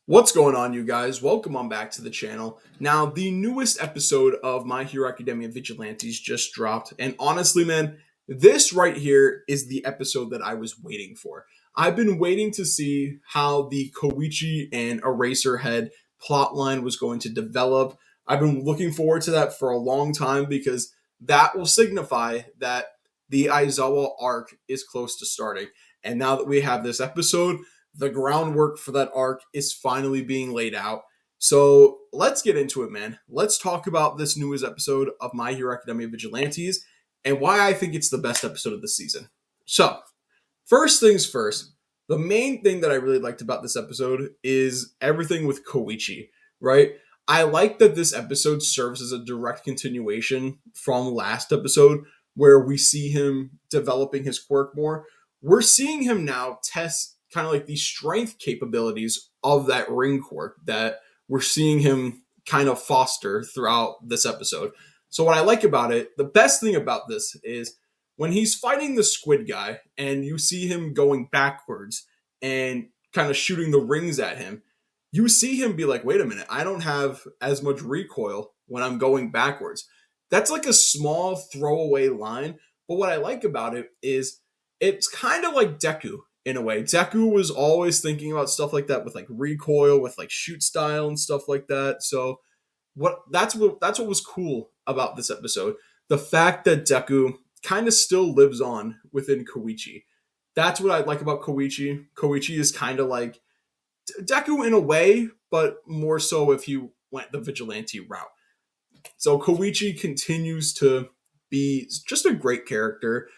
What's going on, you guys? Welcome on back to the channel. Now, the newest episode of My Hero Academia Vigilantes just dropped, and honestly, man, this right here is the episode that I was waiting for. I've been waiting to see how the Koichi and Eraserhead plotline was going to develop. I've been looking forward to that for a long time because that will signify that the Aizawa arc is close to starting. And now that we have this episode, the groundwork for that arc is finally being laid out. So let's get into it, man. Let's talk about this newest episode of My Hero Academia Vigilantes and why I think it's the best episode of the season. So, first things first, the main thing that I really liked about this episode is everything with Koichi, right? I like that this episode serves as a direct continuation from last episode where we see him developing his quirk more. We're seeing him now test kind of like the strength capabilities of that ring quirk that we're seeing him kind of foster throughout this episode. So what I like about it, the best thing about this is when he's fighting the squid guy and you see him going backwards and kind of shooting the rings at him, you see him be like, wait a minute, I don't have as much recoil when I'm going backwards. That's like a small throwaway line, but what I like about it is it's kind of like Deku in a way. Deku was always thinking about stuff like that with like recoil, with like shoot style and stuff like that. So that's what was cool about this episode. The fact that Deku kind of still lives on within Koichi. That's what I like about Koichi. Koichi is kind of like Deku in a way, but more so if you went the vigilante route. So Koichi continues to be just a great character.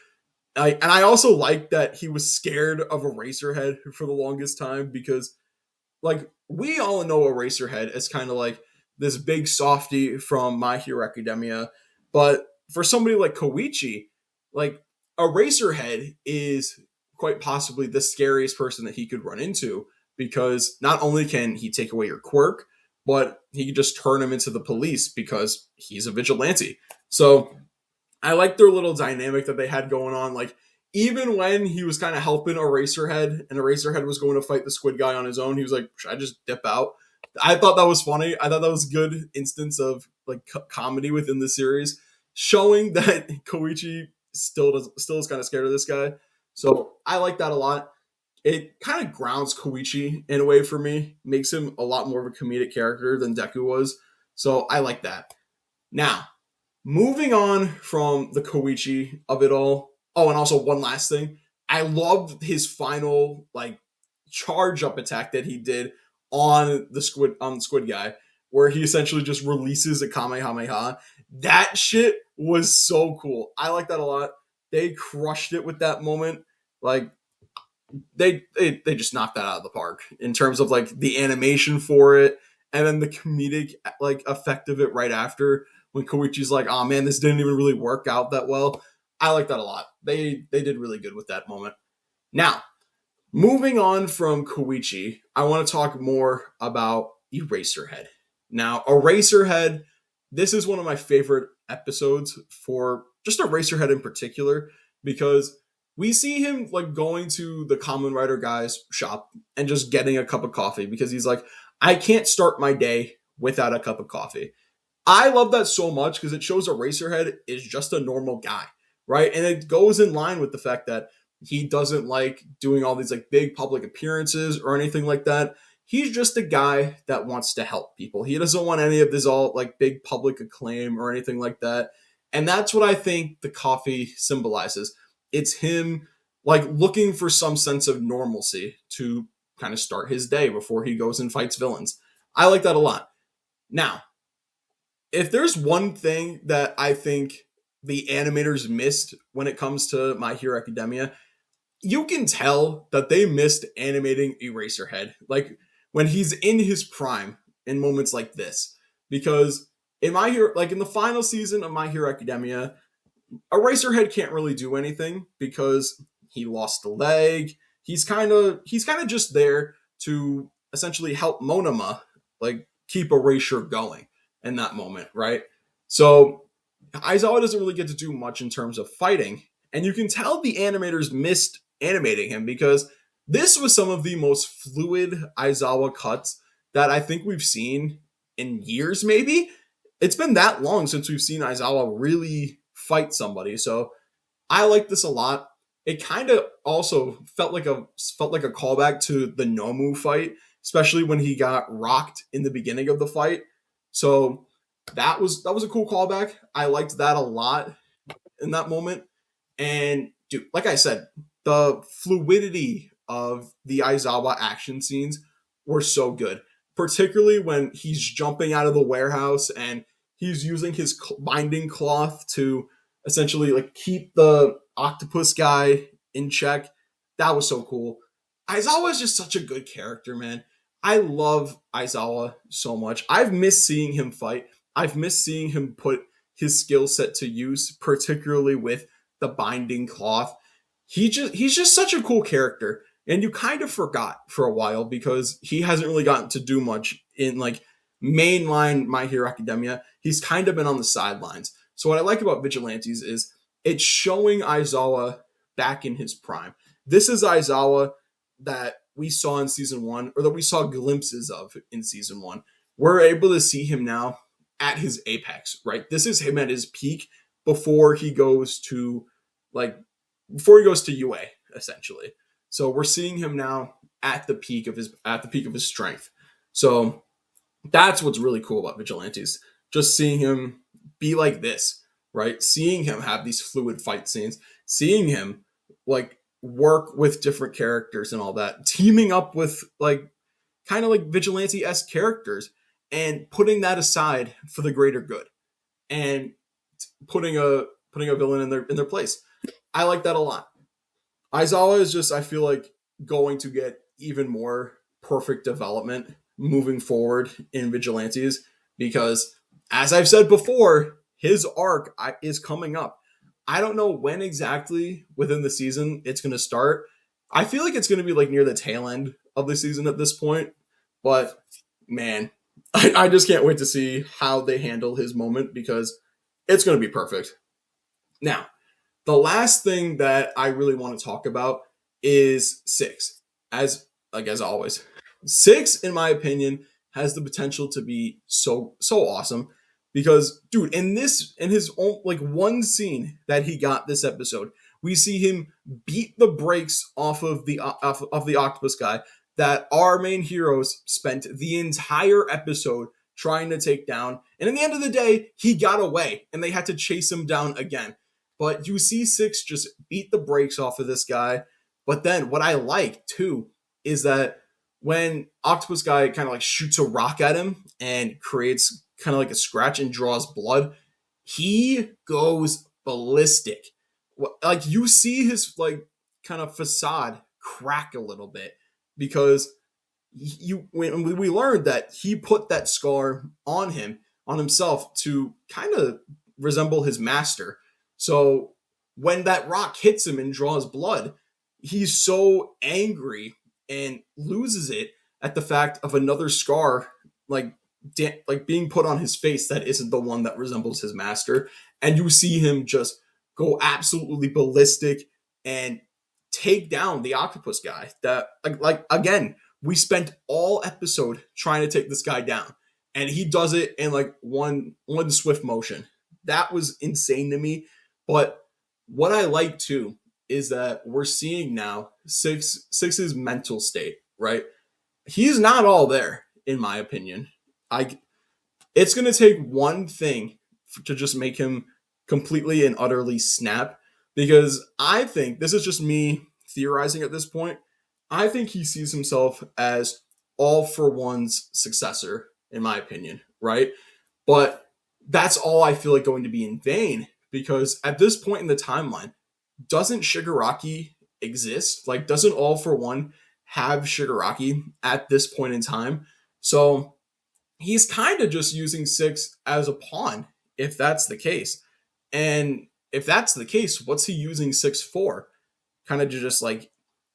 And I also like that he was scared of Eraserhead for the longest time because, like, we all know Eraserhead as kind of like this big softy from My Hero Academia, but for somebody like Koichi, like Eraserhead is quite possibly the scariest person that he could run into because not only can he take away your quirk, but he can just turn him into the police because he's a vigilante. So I like their little dynamic that they had going on. Like, even when he was kind of helping Eraserhead and Eraserhead was going to fight the squid guy on his own, he was like, should I just dip out? I thought that was funny. I thought that was a good instance of like comedy within the series, showing that Koichi still is kind of scared of this guy. So I like that a lot. It kind of grounds Koichi in a way for me, makes him a lot more of a comedic character than Deku was. So I like that. Now, moving on from the Koichi of it all. Oh, and also one last thing. I loved his final like charge up attack that he did on the squid guy, where he essentially just releases a Kamehameha. That shit was so cool. I like that a lot. They crushed it with that moment. Like they just knocked that out of the park in terms of like the animation for it and then the comedic like effect of it right after when Koichi's like, oh man, this didn't even really work out that well. I like that a lot. They did really good with that moment. Now, moving on from Koichi, I want to talk more about Eraserhead. Now, Eraserhead, this is one of my favorite episodes for just Eraserhead in particular because we see him like going to the Common Rider guy's shop and just getting a cup of coffee because he's like, I can't start my day without a cup of coffee. I love that so much because it shows Eraserhead is just a normal guy, right? And it goes in line with the fact that he doesn't like doing all these like big public appearances or anything like that. He's just a guy that wants to help people. He doesn't want any of this all like big public acclaim or anything like that. And that's what I think the coffee symbolizes. It's him like looking for some sense of normalcy to kind of start his day before he goes and fights villains. I like that a lot. Now, if there's one thing that I think the animators missed when it comes to My Hero Academia, you can tell that they missed animating Eraserhead. Like when he's in his prime in moments like this. Because in My Hero, like in the final season of My Hero Academia, Eraserhead can't really do anything because he lost a leg. He's kind of just there to essentially help Monoma like keep Erasure going in that moment, right? So Aizawa doesn't really get to do much in terms of fighting, and you can tell the animators missed animating him because this was some of the most fluid Aizawa cuts that I think we've seen in years, maybe. It's been that long since we've seen Aizawa really fight somebody. So I like this a lot. It kind of also felt like a callback to the Nomu fight, especially when he got rocked in the beginning of the fight. So that was a cool callback. I liked that a lot in that moment. And dude, like I said, the fluidity of the Aizawa action scenes were so good, particularly when he's jumping out of the warehouse and he's using his binding cloth to essentially like keep the octopus guy in check. That was so cool. Aizawa is just such a good character, man. I love Aizawa so much. I've missed seeing him fight. I've missed seeing him put his skill set to use, particularly with the binding cloth. He's just such a cool character. And you kind of forgot for a while because he hasn't really gotten to do much in like mainline My Hero Academia. He's kind of been on the sidelines. So what I like about Vigilantes is it's showing Aizawa back in his prime. This is Aizawa that we saw in season one, or that we saw glimpses of in season one. We're able to see him now at his apex, right? This is him at his peak before he goes to like UA essentially. So we're seeing him now at the peak of his strength. So that's what's really cool about Vigilantes. Just seeing him be like this, right? Seeing him have these fluid fight scenes, seeing him like work with different characters and all that, teaming up with like kind of like vigilante-esque characters and putting that aside for the greater good and putting a villain in their place. I like that a lot. Aizawa is just, I feel like, going to get even more perfect development moving forward in Vigilantes because, as I've said before, his arc is coming up. I don't know when exactly within the season it's going to start. I feel like it's going to be like near the tail end of the season at this point, but man, I just can't wait to see how they handle his moment because it's going to be perfect. Now, the last thing that I really want to talk about is six. As always, six, in my opinion, has the potential to be so awesome because, dude, in his own like one scene that he got this episode, we see him beat the brakes off of the octopus guy that our main heroes spent the entire episode trying to take down, and in the end of the day, he got away, and they had to chase him down again. But you see Six just beat the brakes off of this guy. But then what I like too is that when Octopus Guy kind of like shoots a rock at him and creates kind of like a scratch and draws blood, he goes ballistic. Like you see his like kind of facade crack a little bit because you when we learned that he put that scar on himself to kind of resemble his master. So when that rock hits him and draws blood, he's so angry and loses it at the fact of another scar like like being put on his face that isn't the one that resembles his master, and you see him just go absolutely ballistic and take down the octopus guy that like again we spent all episode trying to take this guy down, and he does it in like one swift motion. That was insane to me. But what I like too is that we're seeing now Six's mental state, right? He's not all there, in my opinion. I It's gonna take one thing to just make him completely and utterly snap, because I think this is just me theorizing at this point. I think he sees himself as All for One's successor, in my opinion, right? But that's all I feel like going to be in vain because at this point in the timeline, doesn't Shigaraki exist? Like, doesn't All for One have Shigaraki at this point in time? So he's kind of just using Six as a pawn, if that's the case. And if that's the case, what's he using Six for? Kind of to just like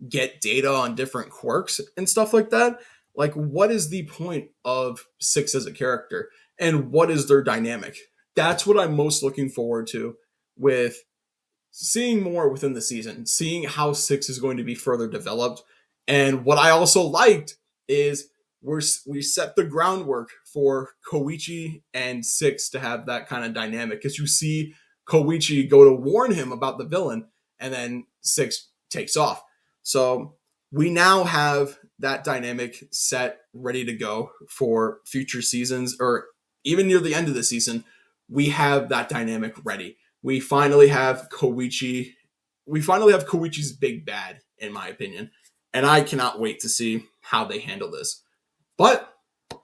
get data on different quirks and stuff like that. Like, what is the point of Six as a character? And what is their dynamic? That's what I'm most looking forward to with seeing more within the season, seeing how Six is going to be further developed. And what I also liked is we set the groundwork for Koichi and Six to have that kind of dynamic, because you see Koichi go to warn him about the villain, and then Six takes off. So we now have that dynamic set, ready to go for future seasons, or even near the end of the season. We have that dynamic ready. We finally have Koichi. We finally have Koichi's big bad, in my opinion, and I cannot wait to see how they handle this. But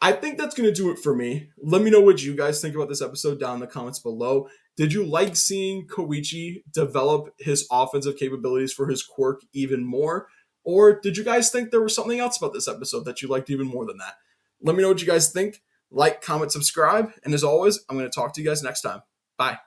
I think that's going to do it for me. Let me know what you guys think about this episode down in the comments below. Did you like seeing Koichi develop his offensive capabilities for his quirk even more? Or did you guys think there was something else about this episode that you liked even more than that? Let me know what you guys think. Like, comment, subscribe. And as always, I'm going to talk to you guys next time. Bye.